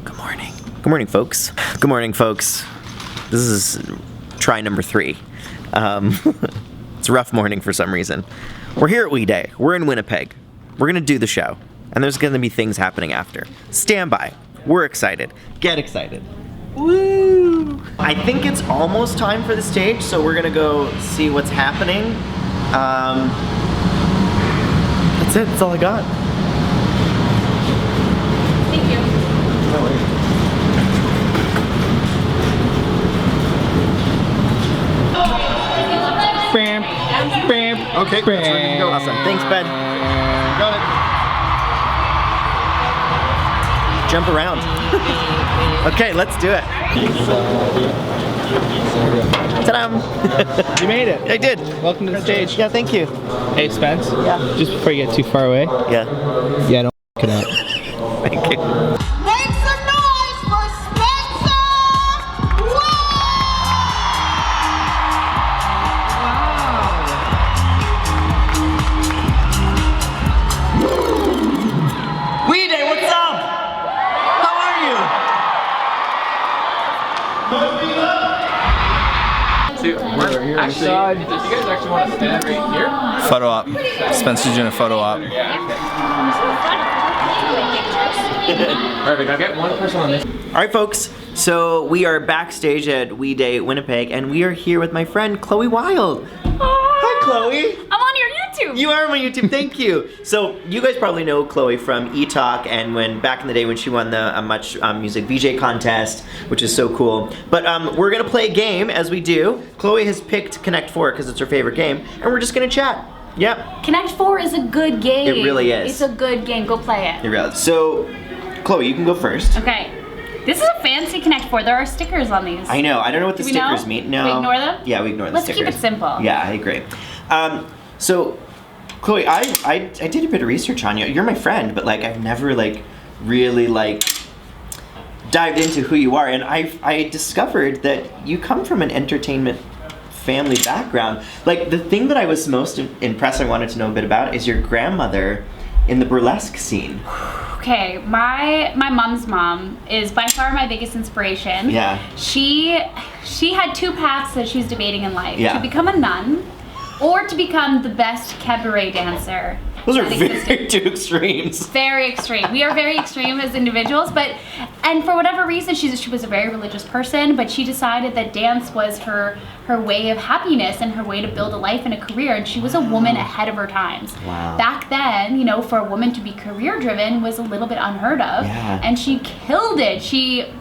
Good morning. Good morning, folks. Good morning, folks. This is try number 3. It's a rough morning for some reason. We're here at Wilde. We're in Winnipeg. We're gonna do the show, and there's gonna be things happening after. Stand by. We're excited. Get excited. Woo! I think it's almost time for the stage, so we're gonna go see what's happening. That's it. That's all I got. Thank you. No worries. Bam, bam. Okay, that's where you can go. Awesome. Thanks, Ben. Got it. Jump around. Okay, let's do it. Ta-da! You made it. I did. Welcome to the stage. Yeah, thank you. Hey, Spence. Yeah. Just before you get too far away. Yeah. Yeah, don't it up. Thank you. Make some noise for Spencer! Wilde, what's up? How are you? Actually, do you guys actually want to stand right here? Photo op. Spencer's doing a photo op. Perfect, I'll get one person on this. All right, folks. So we are backstage at Wilde, Winnipeg, and we are here with my friend Chloe Wilde. Hi, Chloe. I'm on your YouTube. You are on my YouTube, thank you. So you guys probably know Chloe from eTalk and when back in the day when she won the Much Music VJ contest, which is so cool. But we're gonna play a game as we do. Chloe has picked Connect 4 because it's her favorite game, and we're just gonna chat. Yep. Connect 4 is a good game. It really is. It's a good game. Go play it. Here we go. So, Chloe, you can go first. Okay. This is a fancy Connect 4. There are stickers on these. I know. I don't know what the Do we know? stickers mean. No. We ignore them? Yeah, we ignore the Let's stickers. keep it simple. Yeah, I agree. So, Chloe, I did a bit of research on you. You're my friend, but like I've never like really like dived into who you are, and I discovered that you come from an entertainment family background. Like the thing that I was most impressed, I wanted to know a bit about, is your grandmother in the burlesque scene. Okay, my mom's mom is by far my biggest inspiration. Yeah. She had 2 paths that she was debating in life. Yeah. To become a nun or to become the best cabaret dancer. Those are that very existed. two extremes. Very extreme. We are very extreme as individuals, and for whatever reason, she was a very religious person, but she decided that dance was her way of happiness and her way to build a life and a career, and she was a woman ahead of her times. Wow. Back then, you know, for a woman to be career driven was a little bit unheard of, Yeah. and she killed it. She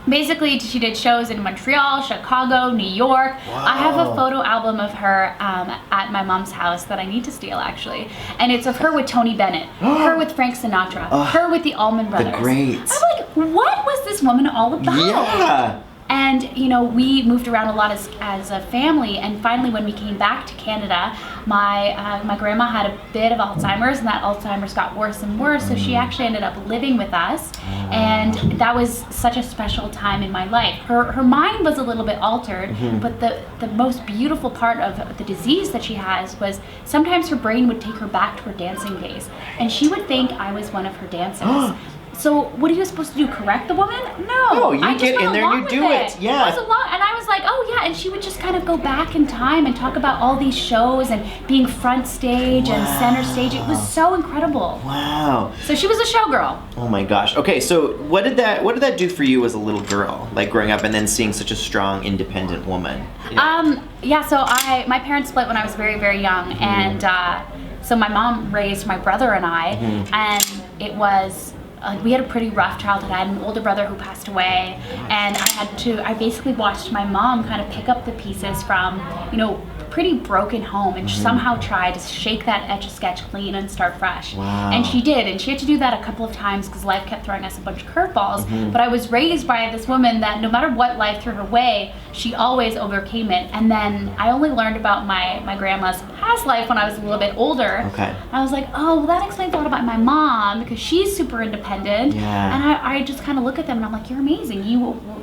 did shows in Montreal, Chicago, New York. Wow. I have a photo album of her at my mom's house that I need to steal actually. And it's of her with Tony Bennett, her with Frank Sinatra, her with the Allman Brothers. greats. I'm like, what was this woman all about? Yeah. And you know, we moved around a lot as a family, and finally when we came back to Canada, my grandma had a bit of Alzheimer's, and that Alzheimer's got worse and worse, so she actually ended up living with us, and that was such a special time in my life. Her mind was a little bit altered, but the most beautiful part of the disease that she has was sometimes her brain would take her back to her dancing days, and she would think I was one of her dancers. So what are you supposed to do? Correct the woman? No. You I just get went in there and along you do with it. Yeah. It was and I was like, oh yeah, and she would just kind of go back in time and talk about all these shows and being front stage and center stage. It was so incredible. Wow. So she was a showgirl. Oh my gosh. Okay, so what did that do for you as a little girl? Like growing up and then seeing such a strong, independent woman? Yeah, so my parents split when I was very, very young, and so my mom raised my brother and I, and it was we had a pretty rough childhood. I had an older brother who passed away, and I basically watched my mom kind of pick up the pieces from, you know, pretty broken home and somehow try to shake that Etch-a-Sketch clean and start fresh. Wow. And she did, and she had to do that a couple of times because life kept throwing us a bunch of curveballs. But I was raised by this woman that no matter what life threw her way, she always overcame it. And then I only learned about my grandma's past life when I was a little bit older. Okay. I was like, oh, well, that explains a lot about my mom because she's super independent. Yeah. And I just kind of look at them and I'm like, you're amazing.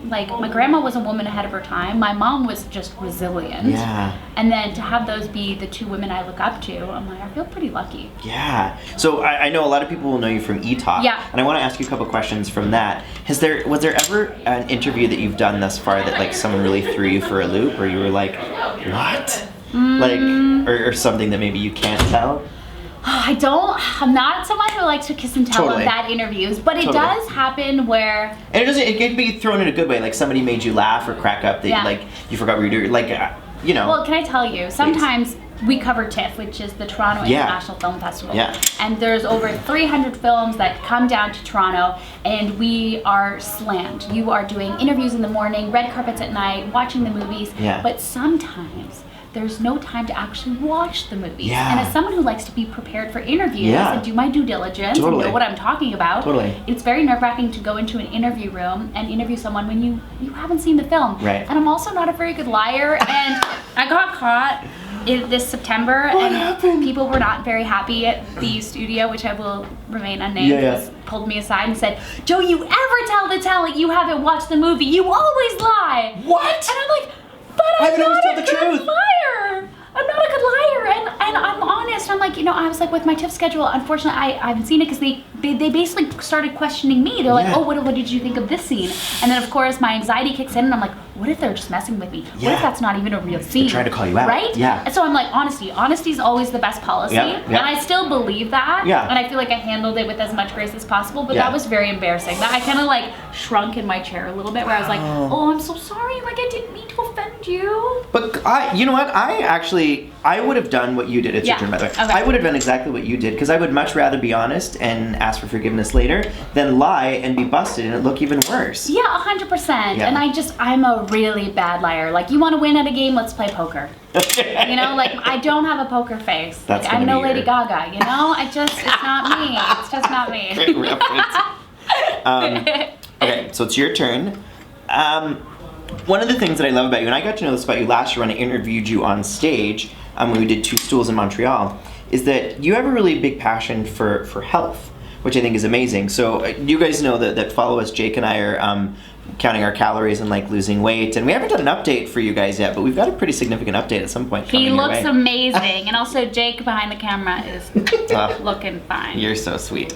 Like, my grandma was a woman ahead of her time. My mom was just resilient. Yeah. And then to have those be the two women I look up to, I'm like, I feel pretty lucky. Yeah. So I know a lot of people will know you from eTalk. Yeah. And I want to ask you a couple questions from that. Was there ever an interview that you've done thus far that like someone really threw you for a loop, or you were like, what? Like, or something that maybe you can't tell? I'm not someone who likes to kiss and tell Totally. on bad interviews, but it Totally. does happen where, And it can be thrown in a good way, like somebody made you laugh or crack up that Yeah. like you forgot what you were doing, like you know. well, can I tell you, sometimes we cover TIFF, which is the Toronto Yeah. International Film Festival. Yeah. And there's over 300 films that come down to Toronto, and we are slammed. You are doing interviews in the morning, red carpets at night, watching the movies. Yeah. But sometimes there's no time to actually watch the movies. Yeah. And as someone who likes to be prepared for interviews Yeah. and do my due diligence Totally. and know what I'm talking about, Totally. it's very nerve-wracking to go into an interview room and interview someone when you haven't seen the film. Right. And I'm also not a very good liar, and I got caught this September, people were not very happy at the studio, which I will remain unnamed. Yeah. Pulled me aside and said, "Don't you ever tell the talent you haven't watched the movie. You always lie." What? And I'm like, but I I'm would always not tell a the good truth. liar. I'm not a good liar, and I'm honest. I'm like, I was like, with my TIFF schedule, unfortunately, I haven't seen it because they basically started questioning me. They're like, Yeah. oh, what did you think of this scene? And then of course my anxiety kicks in, and I'm like, what if they're just messing with me? What Yeah. if that's not even a real scene? trying to call you out. Right? Yeah. And so I'm like, honesty is always the best policy, Yeah, yeah. and I still believe that. Yeah. And I feel like I handled it with as much grace as possible, but Yeah. that was very embarrassing. That I kind of like shrunk in my chair a little bit, where I was like, oh, I'm so sorry. Like I didn't mean to offend you. But you know what? I would have done what you did. It's Yeah. your turn, by the way. Okay. I would have done exactly what you did, because I would much rather be honest and ask for forgiveness later than lie and be busted and it look even worse. Yeah, 100%. Yeah. And I'm a really bad liar. Like, you want to win at a game? Let's play poker. Like, I don't have a poker face. That's Like, I'm gonna no be Lady your- Gaga, it's not me. It's just not me. Great reference. Okay, so it's your turn. One of the things that I love about you, and I got to know this about you last year when I interviewed you on stage when we did Two Stools in Montreal, is that you have a really big passion for health, which I think is amazing. So you guys know that follow us, Jake and I are counting our calories and like losing weight, and we haven't done an update for you guys yet, but we've got a pretty significant update at some point coming He your looks way. amazing. And also, Jake behind the camera is looking fine. You're so sweet.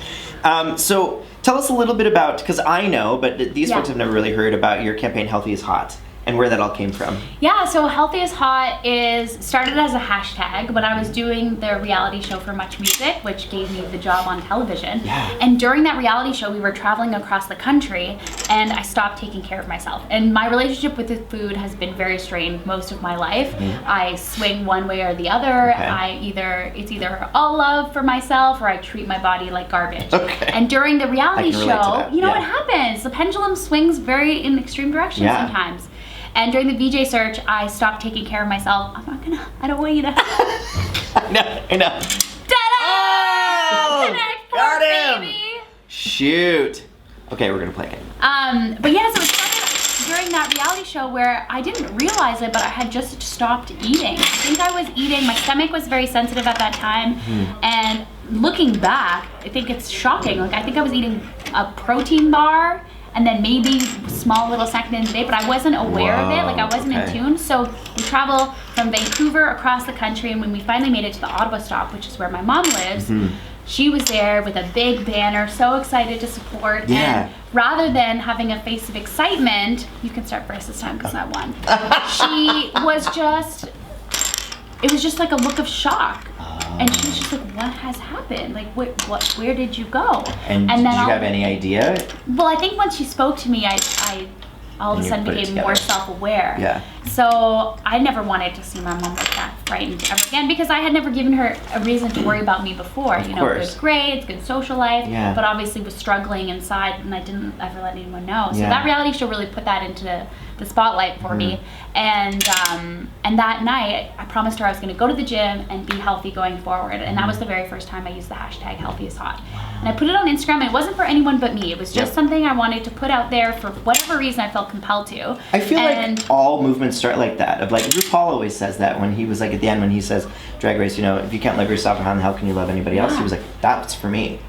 So tell us a little bit about, because I know, but these Yeah. folks have never really heard about your campaign Healthy is Hot and where that all came from. Yeah, so Healthy is Hot started as a hashtag when I was doing the reality show for Much Music, which gave me the job on television. Yeah. And during that reality show, we were traveling across the country, and I stopped taking care of myself. And my relationship with the food has been very strained most of my life. I swing one way or the other. Okay. It's either all love for myself, or I treat my body like garbage. Okay. And during the reality I can relate to show, that, you know yeah. what happens? The pendulum swings very in extreme directions Yeah. sometimes. And during the VJ search, I stopped taking care of myself. I don't want you to. I know. Ta-da! Oh! Connect, Got poor him! baby. Shoot. Okay, we're gonna play again. But yeah, so it started during that reality show where I didn't realize it, but I had just stopped eating. I think I was eating, my stomach was very sensitive at that time. And looking back, I think it's shocking. Like, I think I was eating a protein bar and then maybe small little snack in the day, but I wasn't aware of it. Like, I wasn't okay. in tune. So we travel from Vancouver across the country, and when we finally made it to the Ottawa stop, which is where my mom lives, she was there with a big banner, so excited to support. Yeah. And rather than having a face of excitement, you can start first this time because I won. It was just like a look of shock. And she was just like, what has happened? Like, where did you go? And then did you have any idea? Well, I think once she spoke to me, I all of a And you sudden put it became more together. self-aware. Yeah. So I never wanted to see my mom like that frightened ever again, because I had never given her a reason to worry about me before. Of You know, course. good grades, good social life, Yeah. but obviously was struggling inside, and I didn't ever let anyone know. So Yeah. that reality show really put that into the spotlight for me. And that night, I promised her I was going to go to the gym and be healthy going forward. And that was the very first time I used the hashtag Healthy is Hot. And I put it on Instagram, and it wasn't for anyone but me. It was just Yep. something I wanted to put out there for whatever reason I felt compelled to. I feel And- like all movements start like that. Of like RuPaul always says that when he was like at the end when he says Drag Race, you know, if you can't love yourself, how can you love anybody else? Yeah. He was like, that's for me.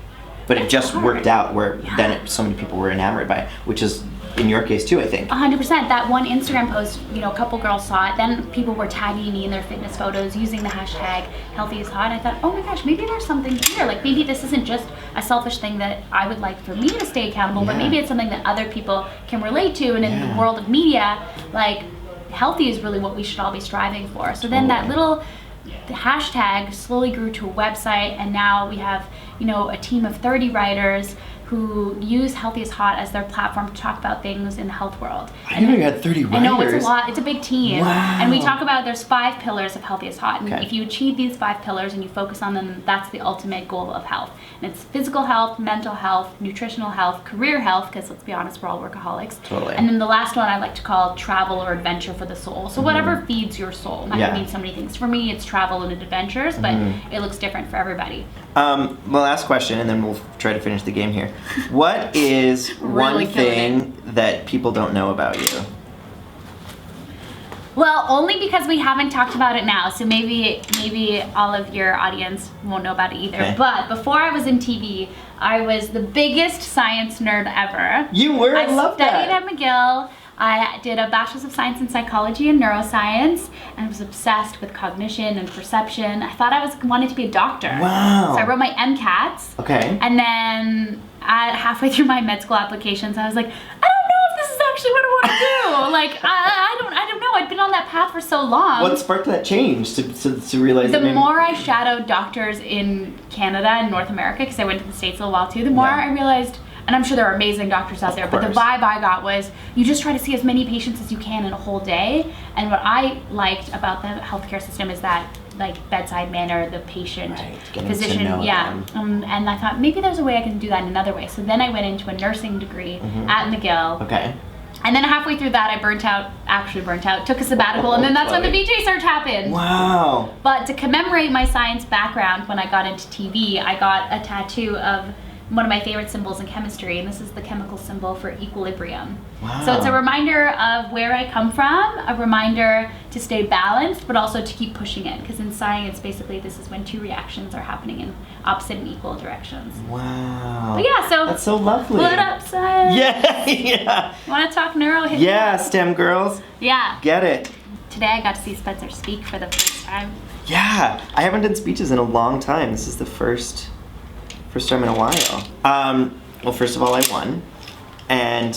But it It's just hard. worked out where Yeah. then so many people were enamored by it, which is in your case too, I think. 100%. That one Instagram post, you know, a couple girls saw it. Then people were tagging me in their fitness photos using the hashtag healthy is hot. I thought, oh my gosh, maybe there's something here. Like maybe this isn't just a selfish thing that I would like for me to stay accountable, but maybe it's something that other people can relate to. And in the world of media, like healthy is really what we should all be striving for. So then that little hashtag slowly grew to a website, and now we have, you know, a team of 30 writers who use Healthy is Hot as their platform to talk about things in the health world. I didn't know you had 30 writers. I know, it's a lot. It's a big team. Wow. And we talk about there's 5 pillars of Healthy is Hot. And Okay. if you achieve these 5 pillars and you focus on them, that's the ultimate goal of health. And it's physical health, mental health, nutritional health, career health, because let's be honest, we're all workaholics. Totally. And then the last one I like to call travel or adventure for the soul. So whatever feeds your soul. That can mean so many things. For me, it's travel and adventures, but it looks different for everybody. The last question, and then we'll try to finish the game here. What is Really one killing thing that people don't know about you? Well, only because we haven't talked about it now, so maybe all of your audience won't know about it either. Okay. But before I was in TV, I was the biggest science nerd ever. You were? I love studied that. at McGill. I did a Bachelor's of Science in Psychology and Neuroscience, and I was obsessed with cognition and perception. I thought I wanted to be a doctor. Wow. So I wrote my MCATs. Okay. And then halfway through my med school applications, I was like, I don't know if this is actually what I want to do. Like, I don't know. I'd been on that path for so long. What sparked that change to realize that The maybe... more I shadowed doctors in Canada and North America, because I went to the States a little while too, the more I realized, and I'm sure there are amazing doctors out there, but the course. vibe I got was you just try to see as many patients as you can in a whole day. And what I liked about the healthcare system is that like bedside manner, the patient, getting physician, to know them. and I thought maybe there's a way I can do that in another way. So then I went into a nursing degree at McGill. Okay. And then halfway through that, I actually burnt out, took a sabbatical, and then that's when the VJ search happened. Wow. But to commemorate my science background, when I got into TV, I got a tattoo of one of my favorite symbols in chemistry, and this is the chemical symbol for equilibrium. Wow. So it's a reminder of where I come from, a reminder to stay balanced, but also to keep pushing it, because in science, basically, this is when 2 reactions are happening in opposite and equal directions. Wow. But yeah, so that's so lovely. what up, science? Yeah. Want to talk neuro? Hit me Yeah, up. STEM girls. Yeah. Get it. Today I got to see Spencer speak for the first time. Yeah. I haven't done speeches in a long time. This is the first time in a while. Well, first of all, I won. And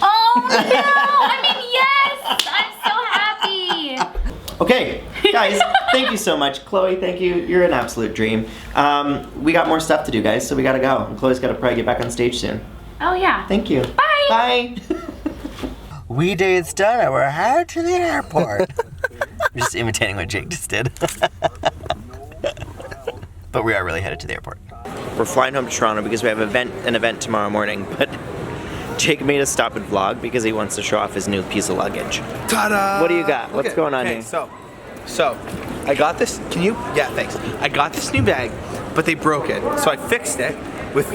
Oh no! I mean, yes! I'm so happy! okay, guys, thank you so much. Chloe, thank you. You're an absolute dream. We got more stuff to do, guys, so we gotta go. And Chloe's gotta probably get back on stage soon. Oh yeah. Thank you. Bye! Bye! We day it's done and we're headed to the airport. I'm just imitating what Jake just did. But we are really headed to the airport. We're flying home to Toronto because we have an event tomorrow morning, but Jake made us stop and vlog because he wants to show off his new piece of luggage. Ta-da! What do you got? What's going on okay, here? So, I got this, yeah, thanks. I got this new bag, but they broke it. So I fixed it with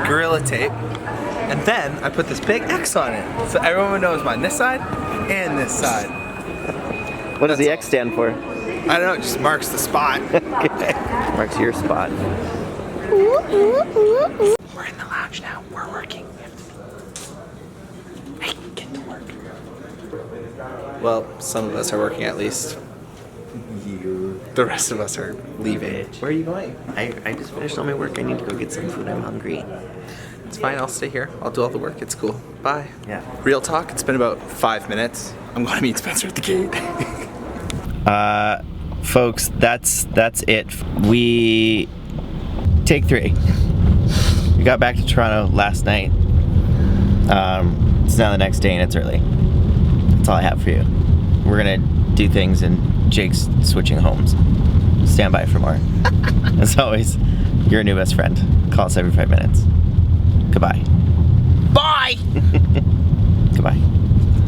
Gorilla Tape, and then I put this big X on it. So everyone knows mine, this side and this side. What does the X stand for? I don't know, it just marks the spot. Okay. Marks your spot. We're in the lounge now, we're working. Hey, get to work. Well, some of us are working at least. The rest of us are leaving. Where are you going? I just finished all my work. I need to go get some food. I'm hungry. It's fine, I'll stay here. I'll do all the work, it's cool. Bye. Yeah. Real talk, it's been about 5 minutes. I'm going to meet Spencer at the gate. Folks, that's it. We take 3. We got back to Toronto last night. It's now the next day and it's early. That's all I have for you. We're gonna do things and Jake's switching homes. Stand by for more. As always, your new best friend. Call us every 5 minutes. Goodbye. Bye! Goodbye.